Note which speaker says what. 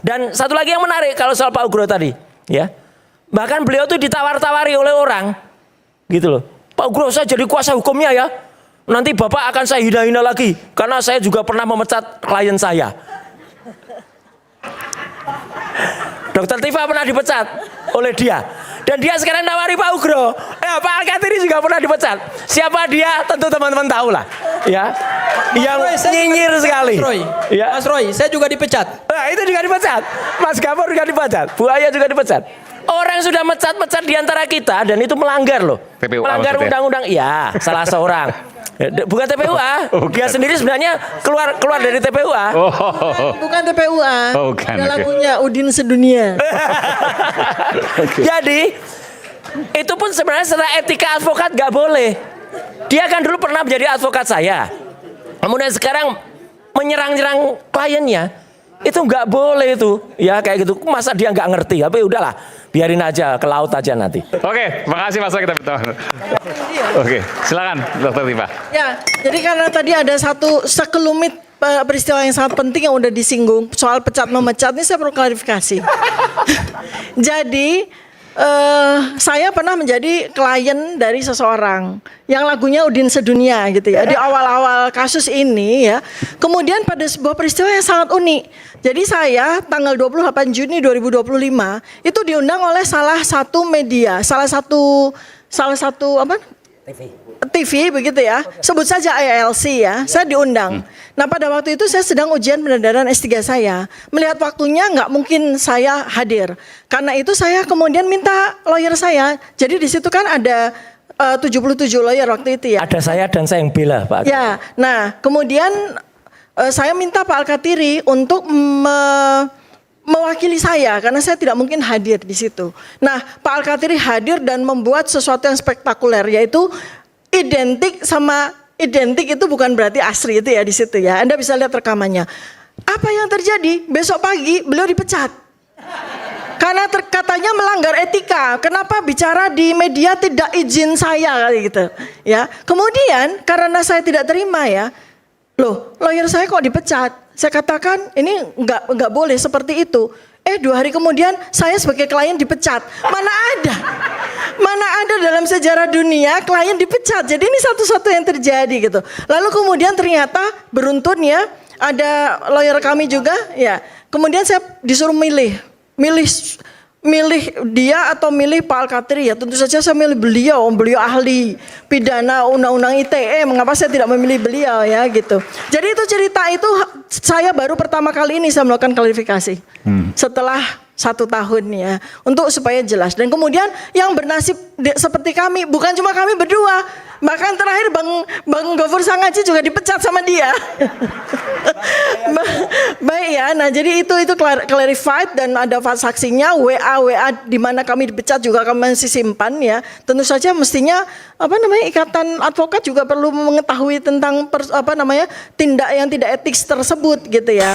Speaker 1: Dan satu lagi yang menarik kalau soal Pak Ugro tadi, ya. Bahkan beliau tuh ditawar-tawari oleh orang, gitu loh. Pak Ugro, saya jadi kuasa hukumnya ya. Nanti Bapak akan saya hina-hina lagi, karena saya juga pernah memecat klien saya. Dokter Tifa pernah dipecat oleh dia. Dan dia sekarang nawari Pak Ugro. Pak Al-Katiri juga pernah dipecat. Siapa dia? Tentu teman-teman tahu lah. Ya, yang nyinyir sekali.
Speaker 2: Ya. Mas Roy, saya juga dipecat.
Speaker 1: Nah, itu juga dipecat. Mas Gafur juga dipecat. Bu Aya juga dipecat. Orang sudah mecat-mecat di antara kita dan itu melanggar loh.
Speaker 3: TPUA
Speaker 1: melanggar
Speaker 3: maksudnya?
Speaker 1: undang-undang. Iya, salah seorang. Bukan TPUA. Dia sendiri sebenarnya keluar dari TPUA.
Speaker 4: Bukan TPUA.
Speaker 3: Bukan,
Speaker 4: Ada
Speaker 3: oke.
Speaker 4: lagunya Udin Sedunia.
Speaker 1: Jadi itu pun sebenarnya secara etika advokat gak boleh. Dia kan dulu pernah menjadi advokat saya. Kemudian sekarang menyerang-nyerang kliennya. Itu nggak boleh itu. Ya kayak gitu. Masa dia nggak ngerti? Tapi udahlah, biarin aja ke laut aja nanti.
Speaker 3: Oke, makasih Mas Roy, kita bertahan. Oke, silakan Dokter Tifa.
Speaker 4: Ya, jadi karena tadi ada satu sekelumit peristiwa yang sangat penting yang udah disinggung soal pecat memecat, ini saya perlu klarifikasi. Jadi saya pernah menjadi klien dari seseorang yang lagunya Udin Sedunia gitu ya. Di awal-awal kasus ini ya. Kemudian pada sebuah peristiwa yang sangat unik. Jadi saya tanggal 28 Juni 2025 itu diundang oleh salah satu media, salah satu apa? TV begitu ya, sebut saja ILC ya, saya diundang. Nah pada waktu itu saya sedang ujian pendadaraan S3 saya, melihat waktunya nggak mungkin saya hadir. Karena itu saya kemudian minta lawyer saya, jadi di situ kan ada 77 lawyer waktu itu ya.
Speaker 1: Ada saya dan saya yang bela Pak.
Speaker 4: Ya, nah kemudian saya minta Pak Al-Katiri untuk mewakili saya karena saya tidak mungkin hadir di situ. Nah, Pak Al-Katiri hadir dan membuat sesuatu yang spektakuler, yaitu identik sama identik itu bukan berarti asli itu ya di situ ya. Anda bisa lihat rekamannya. Apa yang terjadi? Besok pagi beliau dipecat. Karena katanya melanggar etika. Kenapa bicara di media tidak izin saya gitu ya. Kemudian karena saya tidak terima ya. Loh, lawyer saya kok dipecat? Saya katakan ini enggak boleh seperti itu. 2 hari kemudian saya sebagai klien dipecat. Mana ada dalam sejarah dunia klien dipecat. Jadi ini satu-satu yang terjadi gitu. Lalu kemudian ternyata beruntun ya, ada lawyer kami juga ya. Kemudian saya disuruh milih dia atau milih Pak Al-Katiri ya. Tentu saja saya milih beliau ahli pidana undang-undang ITE. Mengapa saya tidak memilih beliau ya gitu. Jadi itu cerita itu saya baru pertama kali ini saya melakukan klarifikasi. Setelah 1 tahun ya, untuk supaya jelas. Dan kemudian yang bernasib seperti kami, bukan cuma kami berdua, bahkan terakhir Bang Gofur Sangaji juga dipecat sama dia. Baik ya, nah jadi itu clarified dan ada saksinya, WA di mana kami dipecat juga kami masih simpan ya. Tentu saja mestinya ikatan advokat juga perlu mengetahui tentang tindak yang tidak etis tersebut gitu ya.